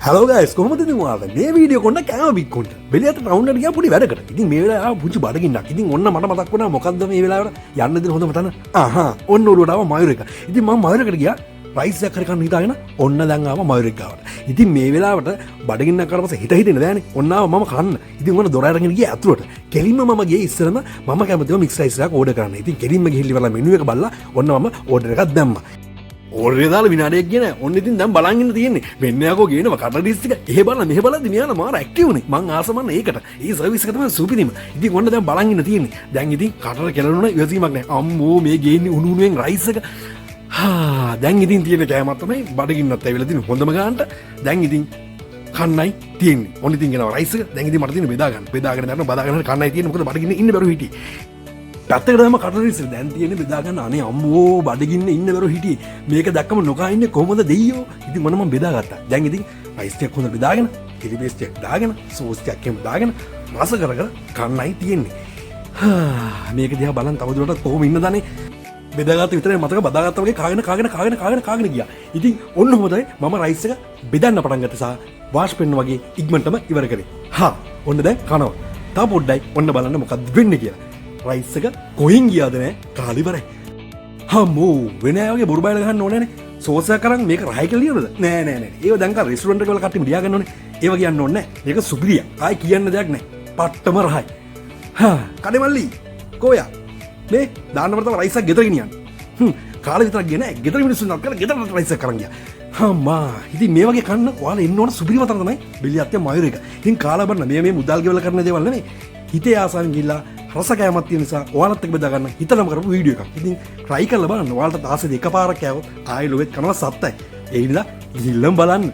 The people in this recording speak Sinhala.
හලෝ ගයිස් කොහොමද ඉතින් ඔයාලා මේ වීඩියෝ කොන්න කෑම බික්කොන්ට බෙලියට රවුන්ඩ් එකට ගියා පොඩි වැඩකට. ඉතින් මේ වෙලාව පුංචි බඩගින්නක්. ඉතින් ඔන්න මට මතක් වුණා මොකද්ද මේ වෙලාවට යන්න දෙන හොඳම තැන. ඔන්න ඔළුවට ආව මයුර එක. ඉතින් මම මයුරකට ගියා රයිස් එකක් හරි කන්න හිතාගෙන ඔන්න දැන් ආව මයුර එක ගාවට. ඉතින් මේ වෙලාවට බඩගින්නක් කරලා පස්සේ හිත හිතෙන්නේ නෑනේ. ඔන්න ආව මම කන්න. ඉතින් ඔන්න දොර අරගෙන ගියා ඇතුළට. කෙලින්ම මම ගියේ ඉස්සරම මම කැමතිව මික්ස් රයිස් එකක් ඕඩර් කරන්න. ඉතින් කෙලින්ම ගිහිල්ලා ඉවරලා මෙනු එක බලලා ඔන්න මම ඕඩර් එකක් දැම්මා. ඕඩරේ දාලා විනාඩියක් ගියේ නෑ. ඔන්න ඉතින් දැන් බලන් ඉන්න තියෙන්නේ. වෙන්නේ යකෝ ගේනවා කටර ඩිස් එක. එහෙ බලන්න මෙහෙ බලද්දි මෙයාලා මාර ඇක්ටිව් නේ. මං ආසමන්න ඒකට. ඒ සර්විස් එක තමයි සුපිරිම. ඉතින් ඔන්න දැන් බලන් ඉන්න තියෙන්නේ. දැන් ඉතින් කටර කෙලනුන ඉවසීමක් නෑ. අම්මෝ මේ ගේන්නේ උණු උණුවෙන් රයිස් එක. දැන් ඉතින් තියෙන කෑමක් තමයි බඩගින්නත් ඇවිල්ලා තියෙන හොඳම ගානට. දැන් ඉතින් කන්නයි තියෙන්නේ. ඔන්න ඉතින් ගෙනවා රයිස් එක. දැන් ඉතින් මට තියෙන බෙදා ගන්න. බෙදාගෙන දැන් බදාගෙන කන්නයි තියෙන්නේ. මොකද බඩගින්න ඉන්න බැරුව හිටියේ. පැත්තකට දැම්ම කටර ඉස්සර දැන් තියෙන්නේ බෙදා ගන්න. අනේ අම්මෝ බඩගින්න ඉන්න බැරුව හිටියේ. මේක දැක්කම නොකා ඉන්නේ කොහොමද දෙයියෝ. ඉතින් මොන මම බෙදා ගත්තා. දැන් ඉතින් රයිස් ටිකක් හොඳ බෙදාගෙන, කිරි පේස්ට් එකක් දාගෙන, සෝස් ටිකක් එහෙම දාගෙන රස කර කර කන්නයි තියෙන්නේ. මේක දිහා බලන් තවදුරටත් කොහොම ඉන්නදානේ. බෙදාගත්ත විතරයි මතක බදාගත්තා වගේ කාගෙන ගියා. ඉතින් ඔන්න හොඳයි මම රයිස් එක බෙදන්න පටන් ගත්තා සා වාෂ් පෙන්න වගේ ඉක්මනටම ඉවර කරේ. ඔන්න දැන් කනවා. තා පොඩ්ඩයි ඔන්න බලන්න මොකක්ද වෙන්නේ කියලා. රයිස් එක කොයින් ගියාද නෑ කාලි ඉවරයි. හම්මෝ වෙන අය වගේ බොරු බයල ගහන්න ඕනේ නේ. සෝස් එක කරන් මේක රහයි කියලා ලියනද? නෑ. ඒව දැන් කර රෙස්ටුරන්ට් එක වල කට්ටියම ලියා ගන්න ඕනේ. ඒව කියන්න ඕනේ නෑ. මේක සුපිරිය. ආයි කියන්න දෙයක් නෑ. පට්ටම රහයි. කඩේ මල්ලි කොයා මේ දාන්න මරතම රයිස් එක ගෙදර ගෙනියන්න. කාලේ විතරක් ගේ නෑ. ගෙදර මිනිස්සුන් නක් කරලා ගෙදරට රයිස් එක කරන් ගියා. හම්මා ඉතින් මේ වගේ කන්න ඔයාලා එන්න ඕන සුපිරිම තරම තමයි බෙලියත් මයුර එක. ඉතින් කාලා බලන්න මේ මුදල් ගෙවලා කරන දේවල් නෙමෙයි. හිතේ ආසාවෙන් ගිහිල්ලා රස කෑමක් තියෙන නිසා ඔයාලත් එක්ක බෙදා ගන්න හිතලම කරපු වීඩියෝ එකක්. ඉතින් try කරලා බලන්න. ඔයාලට ආසෙද එකපාරක් කෑවොත් ආයෙ ලොවෙත් කනවා සත්තයි. ඒ හින්දා ගිහිල්ලාම බලන්න.